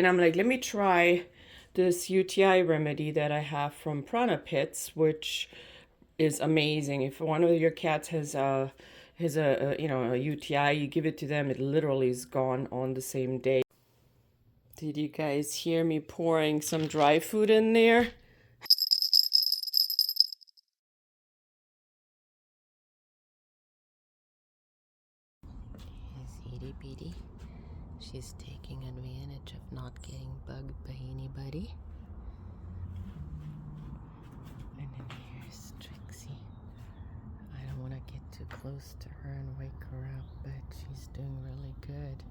And I'm like, let me try this UTI remedy that I have from Prana Pits, which is amazing. If one of your cats has a UTI, you give it to them, it literally is gone on the same day. Did you guys hear me pouring some dry food in there? Is itty bitty. She's taking advantage of not getting bugged by anybody. And then here's Trixie. I don't want to get too close to her and wake her up, but she's doing really good.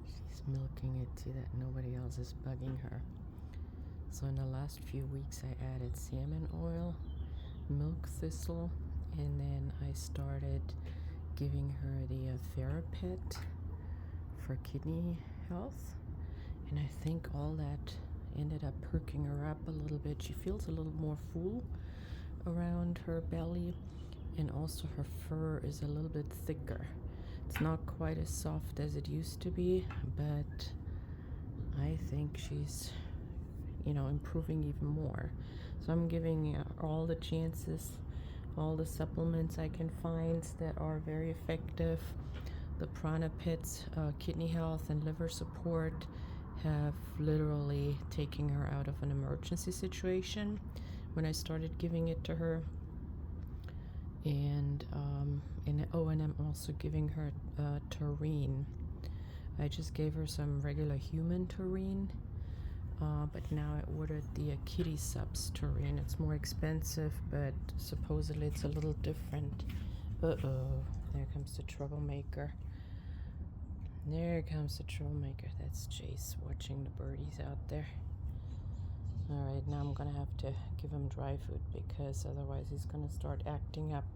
She's milking it so that nobody else is bugging her. So in the last few weeks I added salmon oil, milk thistle, and then I started giving her the Therapet for kidney health. And I think all that ended up perking her up a little bit. She feels a little more full around her belly, and also her fur is a little bit thicker. It's not quite as soft as it used to be, but I think she's, improving even more. So I'm giving all the chances, all the supplements I can find that are very effective. The Prana Pits, kidney health and liver support have literally taken her out of an emergency situation when I started giving it to her. And I'm also giving her taurine. I just gave her some regular human taurine, but now I ordered the kitty subs taurine. It's more expensive, but supposedly it's a little different. Uh-oh, there comes the troublemaker. There comes the troublemaker. That's Jace watching the birdies out there. Alright, now I'm gonna have to give him dry food because otherwise he's gonna start acting up.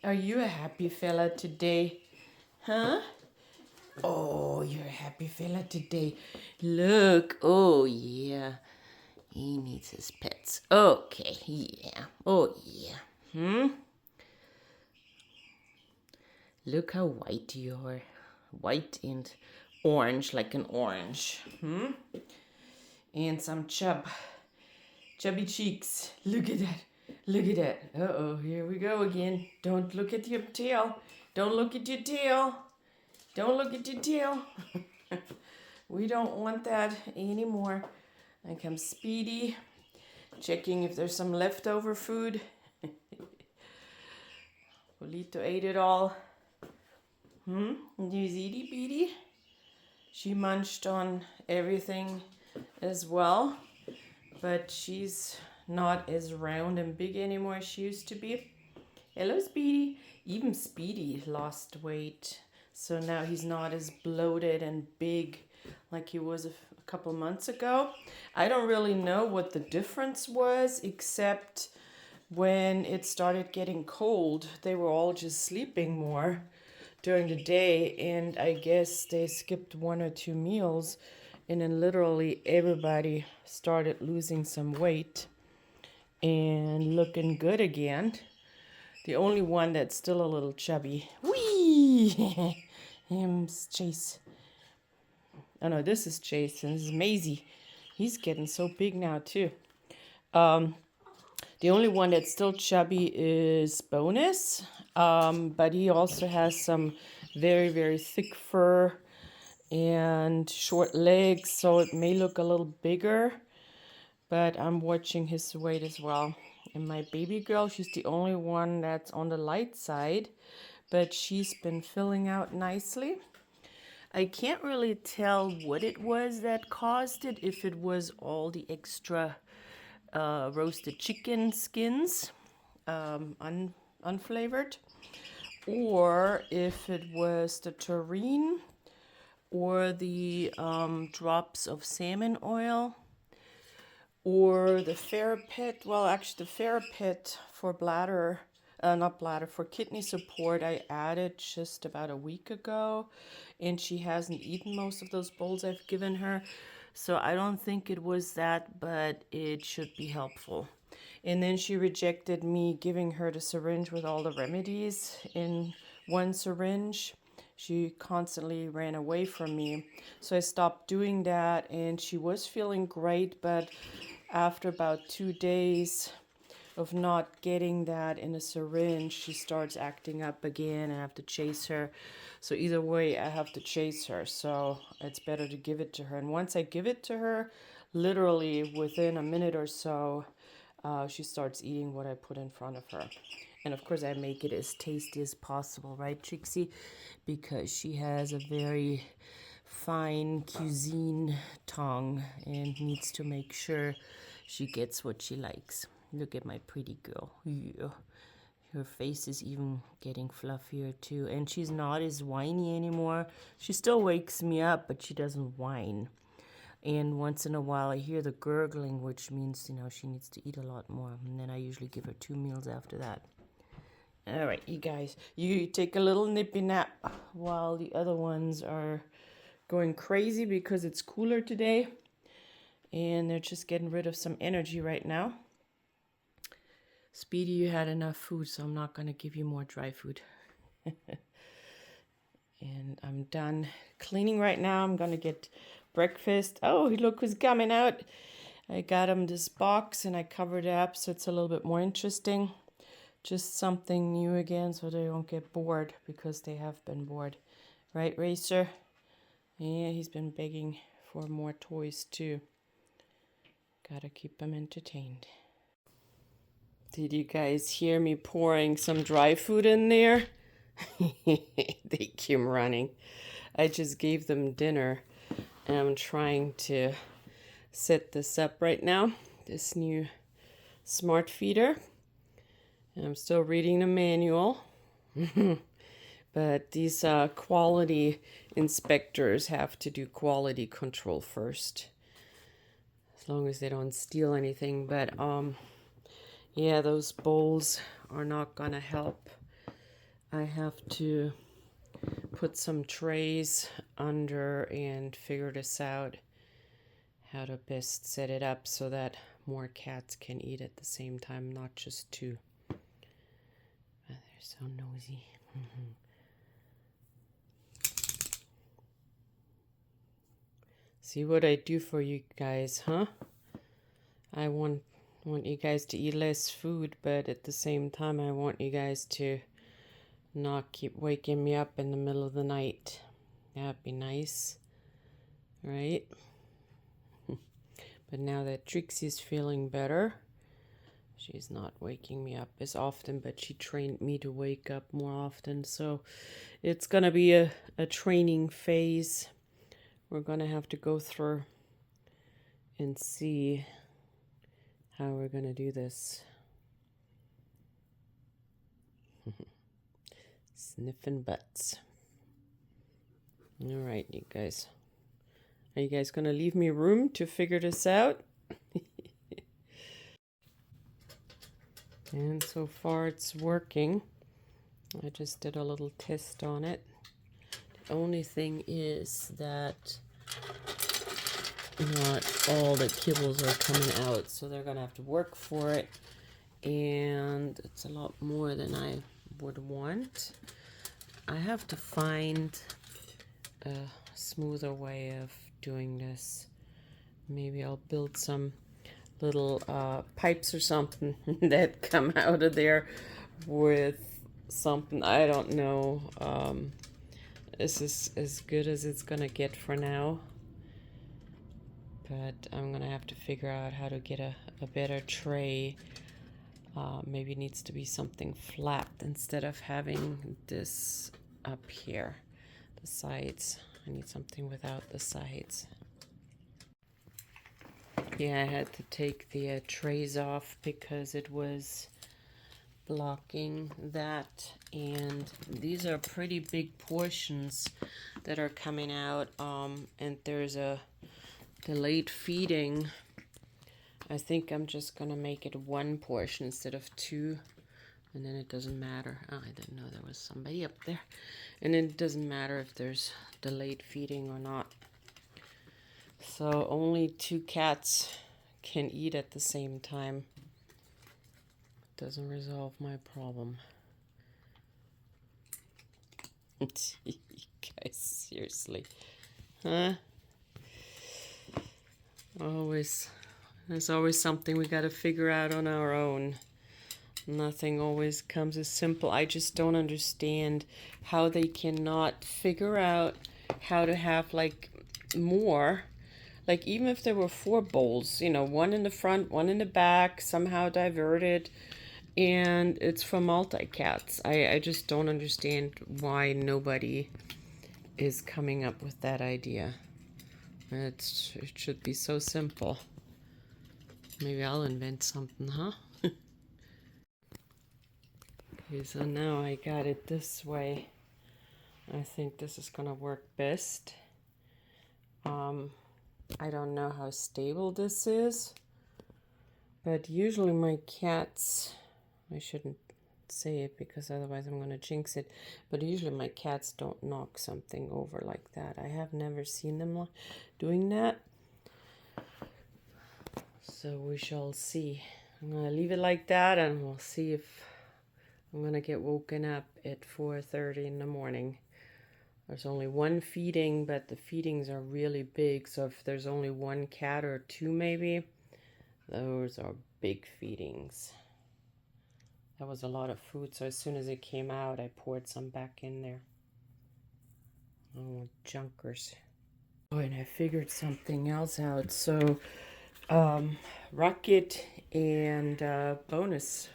Are you a happy fella today? Huh? Oh, you're a happy fella today. Look. Oh, yeah. He needs his pets. Okay, yeah. Oh, yeah. Look how white you are. White and orange, like an orange. And some chubby cheeks. Look at that. Look at that. Uh-oh, here we go again. Don't look at your tail. Don't look at your tail. Don't look at your tail. We don't want that anymore. Then comes Speedy, checking if there's some leftover food. Ballito ate it all. There's itty bitty. She munched on everything as well, but she's not as round and big anymore as she used to be. Hello, Speedy. Even Speedy lost weight, so now he's not as bloated and big like he was a couple months ago. I don't really know what the difference was, except when it started getting cold, they were all just sleeping more during the day, and I guess they skipped 1 or 2 meals, and then literally everybody started losing some weight and looking good again. The only one that's still a little chubby. Whee! Him's Chase. Oh no, this is Chase, and this is Mazey. He's getting so big now too. The only one that's still chubby is Bonus, but he also has some very, very thick fur and short legs, so it may look a little bigger, but I'm watching his weight as well. And my baby girl, she's the only one that's on the light side, but she's been filling out nicely. I can't really tell what it was that caused it, if it was all the extra roasted chicken skins, unflavored, or if it was the taurine or the drops of salmon oil, or the Therapet. Well, actually the Therapet for bladder, for kidney support, I added just about a week ago, and she hasn't eaten most of those bowls I've given her. So I don't think it was that, but it should be helpful. And then she rejected me giving her the syringe with all the remedies in one syringe. she constantly ran away from me. So I stopped doing that, and she was feeling great, but after about 2 days of not getting that in a syringe, she starts acting up again, and I have to chase her. So either way, I have to chase her. So it's better to give it to her. And once I give it to her, literally within a minute or so, she starts eating what I put in front of her. And of course, I make it as tasty as possible, right, Trixie? Because she has a very fine cuisine tongue and needs to make sure she gets what she likes. Look at my pretty girl. Yeah. Her face is even getting fluffier too. And she's not as whiny anymore. She still wakes me up, but she doesn't whine. And once in a while I hear the gurgling, which means, you know, she needs to eat a lot more. And then I usually give her 2 meals after that. All right, you guys, you take a little nippy nap while the other ones are going crazy because it's cooler today. And they're just getting rid of some energy right now. Speedy, you had enough food, so I'm not going to give you more dry food. And I'm done cleaning right now. I'm going to get breakfast. Oh, look who's coming out. I got him this box and I covered it up so it's a little bit more interesting. Just something new again so they don't get bored, because they have been bored. Right, Racer? Yeah, he's been begging for more toys too. Gotta keep him entertained. Did you guys hear me pouring some dry food in there? They came running. I just gave them dinner, and I'm trying to set this up right now, this new smart feeder. And I'm still reading the manual. But these quality inspectors have to do quality control first, as long as they don't steal anything. But yeah, those bowls are not gonna help. I have to put some trays under and figure this out, how to best set it up so that more cats can eat at the same time, not just 2. Oh, they're so nosy. See what I do for you guys, huh? I want you guys to eat less food, but at the same time, I want you guys to not keep waking me up in the middle of the night. That'd be nice, right? But now that Trixie's feeling better, she's not waking me up as often, but she trained me to wake up more often. So it's gonna be a training phase we're gonna have to go through and see how we're gonna do this. Sniffing butts. All right, you guys. Are you guys gonna leave me room to figure this out? And so far it's working. I just did a little test on it. The only thing is that not all the kibbles are coming out, so they're gonna have to work for it, and it's a lot more than I would want. I have to find a smoother way of doing this. Maybe I'll build some little pipes or something that come out of there with something, I don't know. This is as good as it's gonna get for now, but I'm gonna have to figure out how to get a better tray. Maybe it needs to be something flat instead of having this up here, the sides. I need something without the sides. Yeah, I had to take the trays off because it was blocking that, and these are pretty big portions that are coming out, and there's a delayed feeding. I think I'm just gonna make it 1 portion instead of 2, and then it doesn't matter. Oh, I didn't know there was somebody up there. And it doesn't matter if there's delayed feeding or not. So only 2 cats can eat at the same time. Doesn't resolve my problem. guys, seriously. Huh? There's always something we got to figure out on our own. Nothing always comes as simple. I just don't understand how they cannot figure out how to have like more. Like even if there were 4 bowls, you know, one in the front, one in the back, somehow diverted, and it's for multi-cats. I just don't understand why nobody is coming up with that idea. It should be so simple. Maybe I'll invent something, huh? Okay, so now I got it this way. I think this is gonna work best. I don't know how stable this is, but usually my cats, I shouldn't say it because otherwise I'm gonna jinx it, but usually my cats don't knock something over like that. I have never seen them doing that. So we shall see. I'm gonna leave it like that and we'll see if I'm gonna get woken up at 4:30 in the morning. There's only one feeding, but the feedings are really big. So if there's only 1 cat or 2 maybe, those are big feedings. That was a lot of food. So as soon as it came out, I poured some back in there. Oh, junkers. Oh, and I figured something else out. So Rocket and Bonus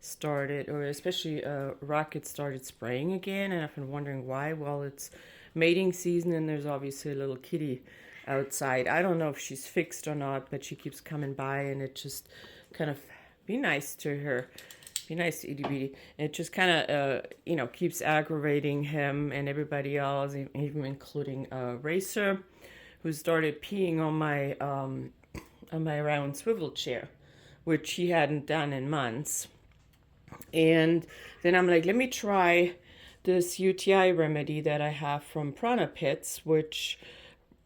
started, or especially Rocket started spraying again, and I've been wondering why. Well, it's mating season and there's obviously a little kitty outside. I don't know if she's fixed or not, but she keeps coming by and it just kind of, be nice to her, be nice to Itty Bitty. It just kind of you know, keeps aggravating him and everybody else, even including Racer, who started peeing on my round swivel chair, which he hadn't done in months. And then I'm like, let me try this UTI remedy that I have from Prana Pits, which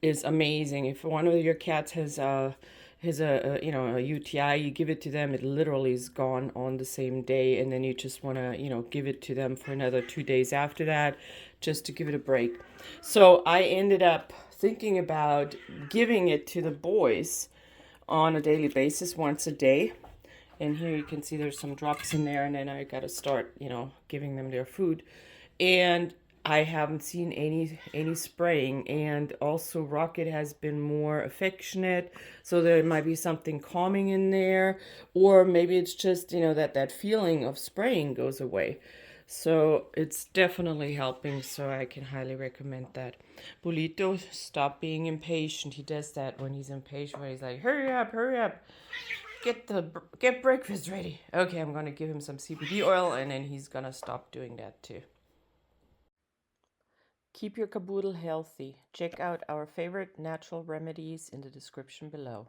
is amazing. If one of your cats has a you know, a UTI, you give it to them, it literally is gone on the same day, and then you just want to, you know, give it to them for another 2 days after that, just to give it a break. So I ended up thinking about giving it to the boys on a daily basis, once a day. And here you can see there's some drops in there, and then I got to start, you know, giving them their food. And I haven't seen any spraying, and also Rocket has been more affectionate, so there might be something calming in there, or maybe it's just, you know, that feeling of spraying goes away. So it's definitely helping, so I can highly recommend that. Ballito, stop being impatient. He does that when he's impatient, when he's like, hurry up, get breakfast ready. Okay, I'm gonna give him some CBD oil, and then he's gonna stop doing that too. Keep your caboodle healthy. Check out our favorite natural remedies in the description below.